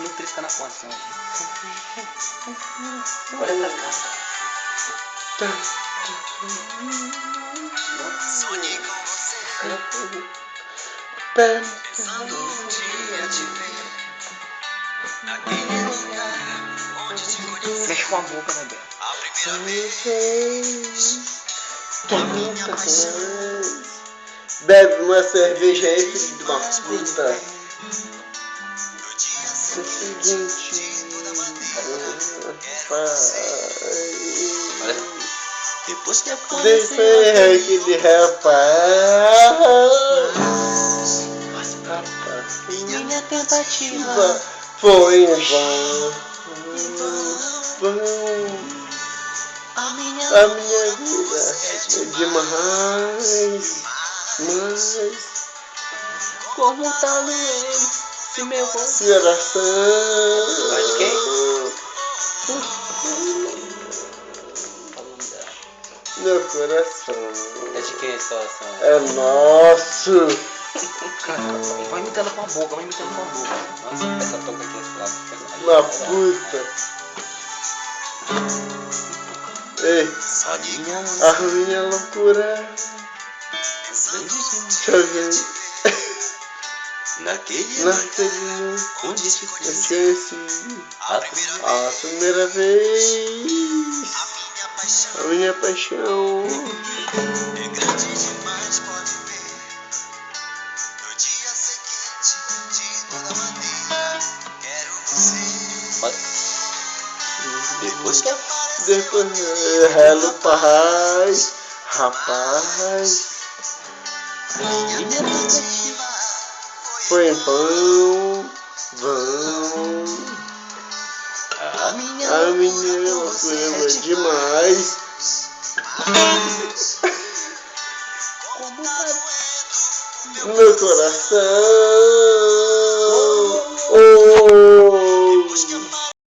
no trisca na ponta. Olha pra cá. Sonhei com você. Pensando um dia te ver naquele lugar onde te conheci. Mexe com a boca, né, Beto? A primeira vez que a minha paixão. Bebe uma cerveja aí, filho de uma puta. No dia seguinte, toda bandeira. Olha. Depois que Deixei aquele rapaz. minha tentativa Foi em vão. a minha A minha vida é demais. Mas como tá doendo se meu coração. Mas quem? Meu coração É de quem a situação? é nosso. Vai imitando com a boca, vai imitando com a boca. Nossa, essa toca aqui esse lado. Na puta. Ei, a minha loucura. Chovendo naquele naquele onde te eu conheci conheci a primeira a primeira vez. paixão A minha paixão é grande demais, pode ver. No dia seguinte, de toda maneira, quero você. Depois que aparece depois relo paz, rapaz. minha tentativa Foi em vão. a minha A minha loucura é demais. como tá doendo Meu coração